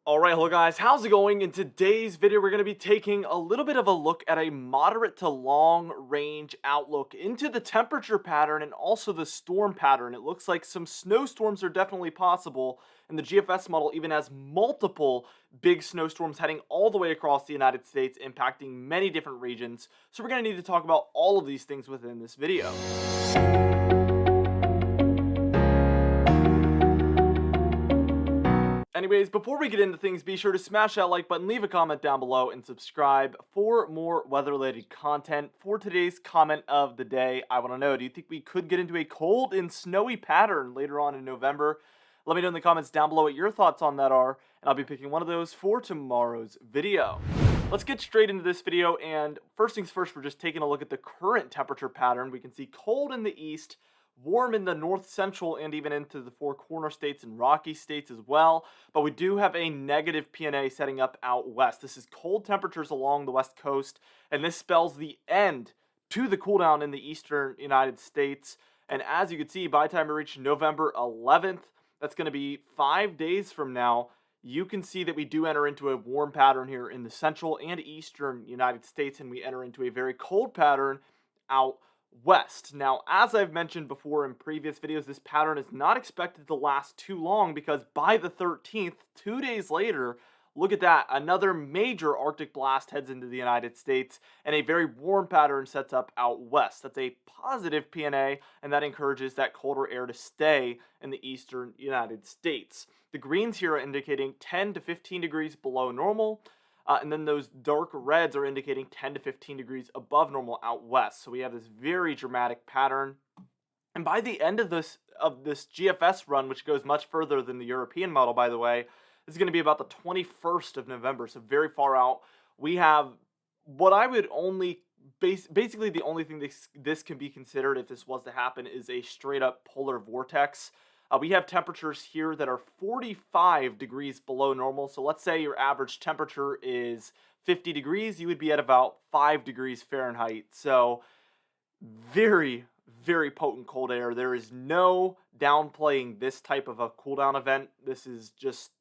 Alright, hello guys, how's it going? In today's video, we're going to be taking a little bit of a look at a moderate to long range outlook into the temperature pattern and also the storm pattern. It looks like some snowstorms are definitely possible, and the GFS model even has multiple big snowstorms heading all the way across the United States, impacting many different regions. So we're going to need to talk about all of these things within this video. Anyways, before we get into things, be sure to smash that like button, leave a comment down below, and subscribe for more weather-related content. For today's comment of the day, I want to know, do you think we could get into a cold and snowy pattern later on in November? Let me know in the comments down below what your thoughts on that are, and I'll be picking one of those for tomorrow's video. Let's get straight into this video, and first things first, we're just taking a look at the current temperature pattern. We can see cold in the east, warm in the north central, and even into the Four Corner states and Rocky states as well. But we do have a negative PNA setting up out west. This is cold temperatures along the west coast, and this spells the end to the cool down in the eastern United States. And as you can see, by the time we reach November 11th, that's going to be 5 days from now, you can see that we do enter into a warm pattern here in the central and eastern United States, and we enter into a very cold pattern out west. Now, as I've mentioned before in previous videos, this pattern is not expected to last too long because by the 13th, 2 days later, look at that, another major Arctic blast heads into the United States and a very warm pattern sets up out west. That's a positive PNA, and that encourages that colder air to stay in the eastern United States. The greens here are indicating 10 to 15 degrees below normal. And then those dark reds are indicating 10 to 15 degrees above normal out west. So we have this very dramatic pattern. And by the end of this GFS run, which goes much further than the European model, by the way, is going to be about the 21st of November, so very far out. We have what I would only basically the only thing this can be considered if this was to happen is a straight up polar vortex. We have temperatures here that are 45 degrees below normal. So let's say your average temperature is 50 degrees. You would be at about 5 degrees Fahrenheit. So very, very potent cold air. There is no downplaying this type of a cool down event. This is just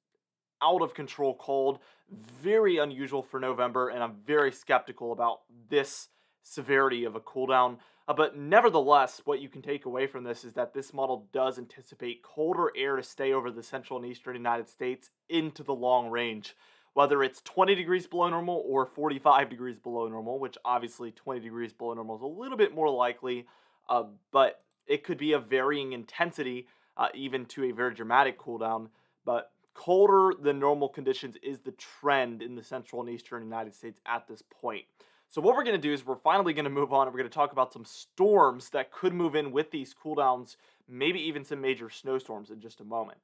out of control cold. Very unusual for November, and I'm very skeptical about this severity of a cool down. But nevertheless, what you can take away from this is that this model does anticipate colder air to stay over the central and eastern United States into the long range. Whether it's 20 degrees below normal or 45 degrees below normal, which obviously 20 degrees below normal is a little bit more likely, but it could be a varying intensity, even to a very dramatic cool down. But colder than normal conditions is the trend in the central and eastern United States at this point. So what we're going to do is we're finally going to move on and we're going to talk about some storms that could move in with these cooldowns, maybe even some major snowstorms in just a moment.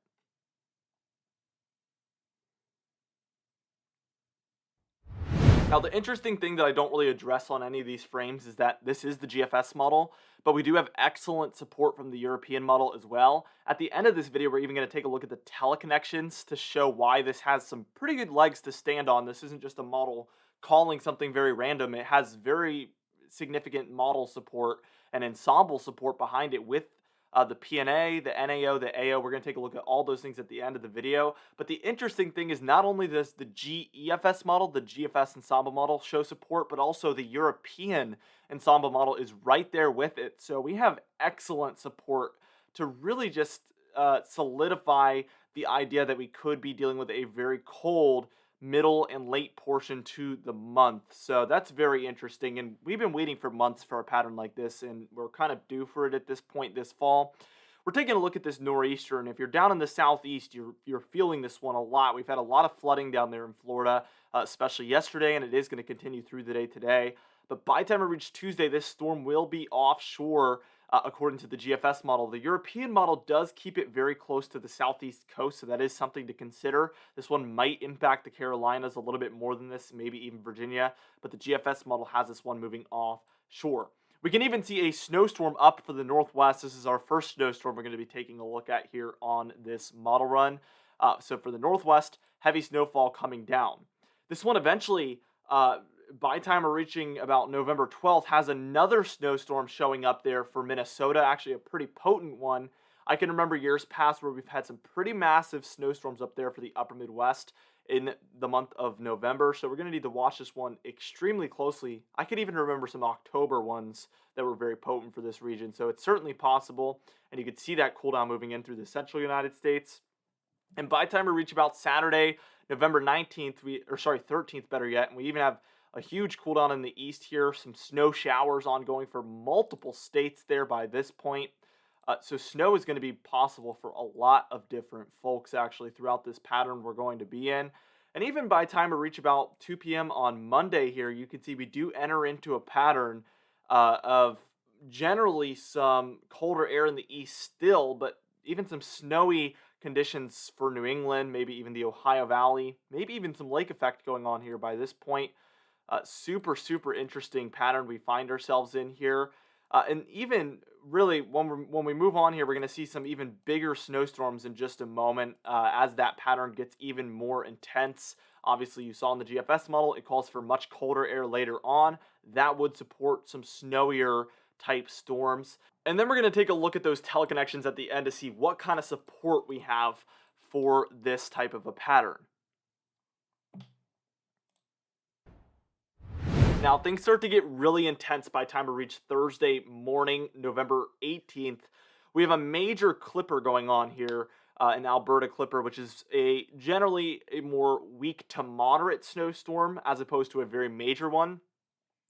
Now, the interesting thing that I don't really address on any of these frames is that this is the GFS model, but we do have excellent support from the European model as well. At the end of this video, we're even going to take a look at the teleconnections to show why this has some pretty good legs to stand on. This isn't just a model calling something very random. It has very significant model support and ensemble support behind it with the PNA, the NAO, the AO. We're going to take a look at all those things at the end of the video. But the interesting thing is not only does the GEFS model, the GFS ensemble model show support, but also the European ensemble model is right there with it. So we have excellent support to really just solidify the idea that we could be dealing with a very cold middle and late portion to the month. So that's very interesting, and we've been waiting for months for a pattern like this, and we're kind of due for it at this point this fall. We're taking a look at this nor'easter, and if you're down in the southeast, you're feeling this one a lot. We've had a lot of flooding down there in Florida, especially yesterday, and it is going to continue through the day today. But by the time we reach Tuesday, this storm will be offshore, according to the GFS model. The European model does keep it very close to the southeast coast, so that is something to consider. This one might impact the Carolinas a little bit more than this, maybe even Virginia, but the GFS model has this one moving offshore. We can even see a snowstorm up for the northwest. This is our first snowstorm we're going to be taking a look at here on this model run. So for the northwest, heavy snowfall coming down. This one eventually, by time we're reaching about November 12th, has another snowstorm showing up there for Minnesota, actually a pretty potent one. I can remember years past where we've had some pretty massive snowstorms up there for the upper Midwest. in the month of November. So we're going to need to watch this one extremely closely. I could even remember some October ones that were very potent for this region. So it's certainly possible. And you could see that cool down moving in through the central United States. And by the time we reach about Saturday, November 19th, 13th, better yet, and we even have a huge cool down in the east here, some snow showers ongoing for multiple states there by this point. So snow is going to be possible for a lot of different folks actually throughout this pattern we're going to be in. And even by the time we reach about 2 p.m. on Monday here, you can see we do enter into a pattern of generally some colder air in the east still, but even some snowy conditions for New England, maybe even the Ohio Valley, maybe even some lake effect going on here by this point. Super, super interesting pattern we find ourselves in here. And even really, when we move on here, we're going to see some even bigger snowstorms in just a moment as that pattern gets even more intense. Obviously, you saw in the GFS model, it calls for much colder air later on. That would support some snowier type storms. And then we're going to take a look at those teleconnections at the end to see what kind of support we have for this type of a pattern. Now, things start to get really intense by the time we reach Thursday morning, November 18th. We have a major clipper going on here, an Alberta clipper, which is generally a more weak to moderate snowstorm as opposed to a very major one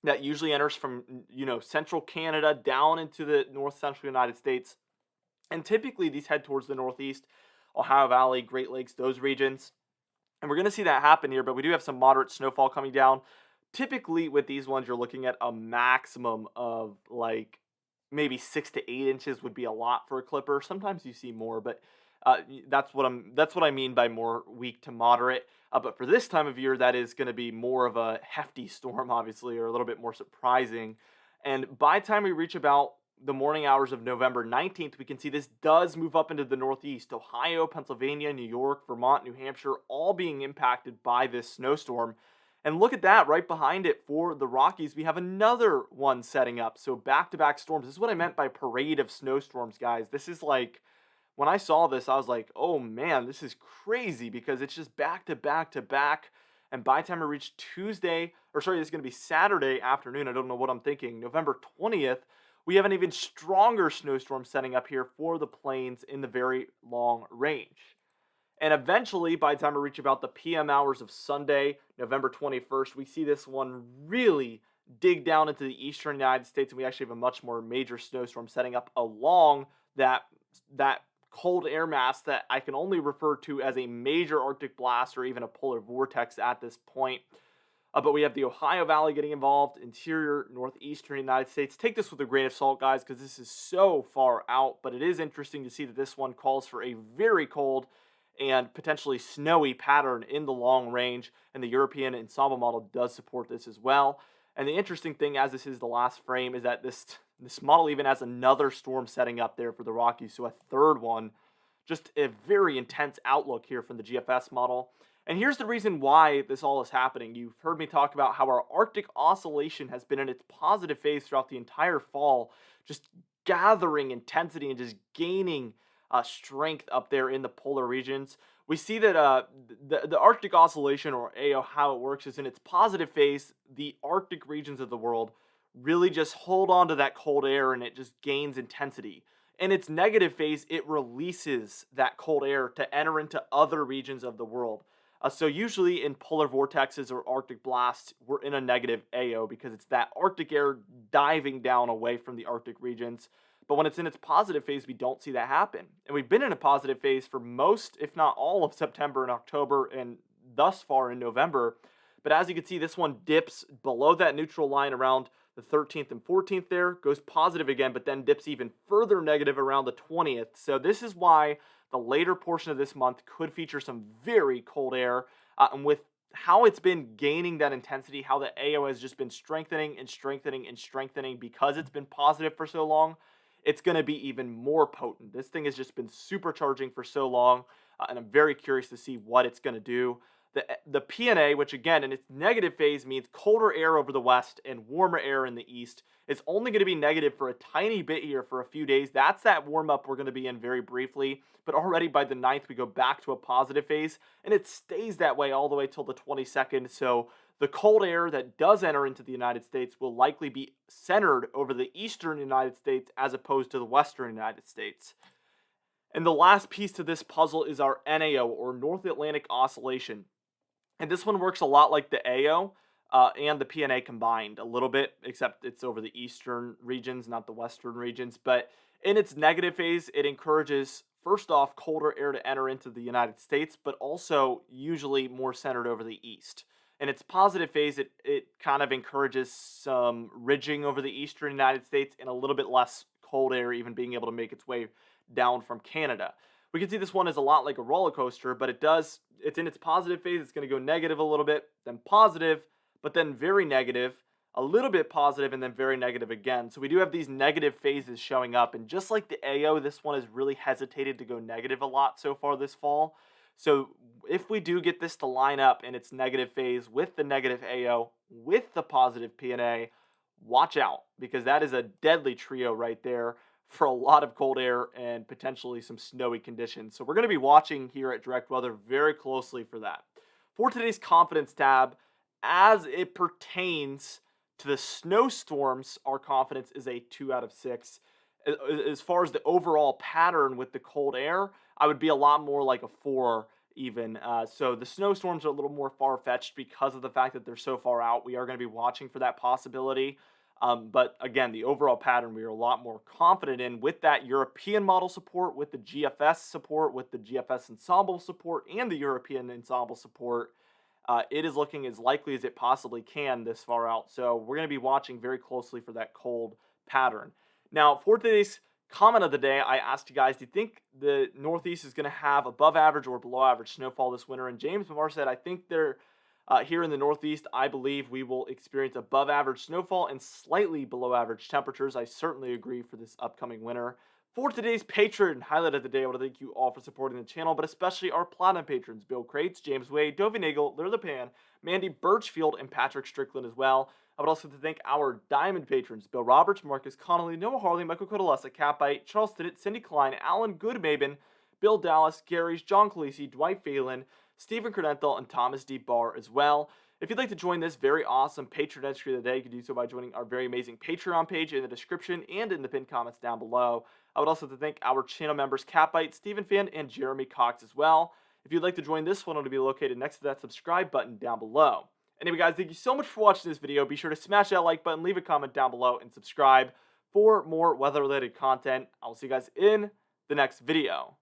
that usually enters from, central Canada down into the north central United States. And typically these head towards the northeast, Ohio Valley, Great Lakes, those regions. And we're going to see that happen here, but we do have some moderate snowfall coming down. Typically with these ones, you're looking at a maximum of like maybe 6 to 8 inches would be a lot for a clipper. Sometimes you see more, but that's what I mean by more weak to moderate. But for this time of year, that is going to be more of a hefty storm, obviously, or a little bit more surprising. And by the time we reach about the morning hours of November 19th, we can see this does move up into the northeast. Ohio, Pennsylvania, New York, Vermont, New Hampshire, all being impacted by this snowstorm. And look at that, right behind it for the Rockies, we have another one setting up. So back-to-back storms. This is what I meant by parade of snowstorms, guys. This is like, when I saw this, I was like, oh man, this is crazy because it's just back to back to back. And by the time I reach this is going to be Saturday afternoon. I don't know what I'm thinking. November 20th, we have an even stronger snowstorm setting up here for the plains in the very long range. And eventually, by the time we reach about the PM hours of Sunday, November 21st, we see this one really dig down into the eastern United States, and we actually have a much more major snowstorm setting up along that cold air mass that I can only refer to as a major Arctic blast or even a polar vortex at this point. But we have the Ohio Valley getting involved, interior northeastern United States. Take this with a grain of salt, guys, because this is so far out, but it is interesting to see that this one calls for a very cold and potentially snowy pattern in the long range, and the European ensemble model does support this as well. And the interesting thing, as this is the last frame, is that this model even has another storm setting up there for the Rockies, so a third one. Just a very intense outlook here from the GFS model. And here's the reason why this all is happening. You've heard me talk about how our Arctic oscillation has been in its positive phase throughout the entire fall, just gathering intensity and just gaining strength up there in the polar regions. We see that the Arctic oscillation, or AO, how it works is in its positive phase, the Arctic regions of the world really just hold on to that cold air and it just gains intensity. In its negative phase, it releases that cold air to enter into other regions of the world. So usually in polar vortexes or Arctic blasts, we're in a negative AO because it's that Arctic air diving down away from the Arctic regions. But when it's in its positive phase, we don't see that happen. And we've been in a positive phase for most, if not all, of September and October and thus far in November. But as you can see, this one dips below that neutral line around the 13th and 14th there, goes positive again, but then dips even further negative around the 20th. So this is why the later portion of this month could feature some very cold air. And with how it's been gaining that intensity, how the AO has just been strengthening and strengthening and strengthening because it's been positive for so long, it's going to be even more potent. This thing has just been supercharging for so long, and I'm very curious to see what it's going to do. The PNA, which again in its negative phase means colder air over the west and warmer air in the east, is only going to be negative for a tiny bit here for a few days. That's that warm up we're going to be in very briefly. But already by the 9th, we go back to a positive phase, and it stays that way all the way till the 22nd. So the cold air that does enter into the United States will likely be centered over the eastern United States as opposed to the western United States. And the last piece to this puzzle is our NAO, or North Atlantic Oscillation. And this one works a lot like the AO and the PNA combined a little bit, except it's over the eastern regions, not the western regions. But in its negative phase, it encourages, first off, colder air to enter into the United States, but also usually more centered over the east. In its positive phase, it kind of encourages some ridging over the eastern United States and a little bit less cold air even being able to make its way down from Canada. We can see this one is a lot like a roller coaster, but it's in its positive phase. It's going to go negative a little bit, then positive, but then very negative, a little bit positive, and then very negative again. So we do have these negative phases showing up. And just like the AO, this one has really hesitated to go negative a lot so far this fall. So if we do get this to line up in its negative phase with the negative AO, with the positive PNA, watch out, because that is a deadly trio right there for a lot of cold air and potentially some snowy conditions. So we're going to be watching here at Direct Weather very closely for that. For today's confidence tab, as it pertains to the snowstorms, our confidence is a 2 out of 6. As far as the overall pattern with the cold air, I would be a lot more like a 4 even. So the snowstorms are a little more far-fetched because of the fact that they're so far out. We are going to be watching for that possibility. But again, the overall pattern we are a lot more confident in with that European model support, with the GFS support, with the GFS ensemble support, and the European ensemble support. It is looking as likely as it possibly can this far out. So we're going to be watching very closely for that cold pattern. Now, for today's comment of the day, I asked you guys, do you think the Northeast is going to have above average or below average snowfall this winter? And James Mamar said, I think they're here in the Northeast, I believe we will experience above average snowfall and slightly below average temperatures. I certainly agree for this upcoming winter. For today's patron highlight of the day, I want to thank you all for supporting the channel, but especially our platinum patrons, Bill Crates, James Wade, Dovey Nagel, Lure the Pan, Mandy Birchfield, and Patrick Strickland as well. I would also like to thank our diamond patrons, Bill Roberts, Marcus Connolly, Noah Harley, Michael Codalesa, Catbite, Charles Stinnett, Cindy Klein, Alan Goodmaben, Bill Dallas, Gary's, John Khaleesi, Dwight Phelan, Stephen Credenthal, and Thomas D. Barr as well. If you'd like to join this very awesome patron entry of the day, you can do so by joining our very amazing Patreon page in the description and in the pinned comments down below. I would also like to thank our channel members Catbite, Stephen Fan, and Jeremy Cox as well. If you'd like to join this one, it'll be located next to that subscribe button down below. Anyway, guys, thank you so much for watching this video. Be sure to smash that like button, leave a comment down below, and subscribe for more weather-related content. I will see you guys in the next video.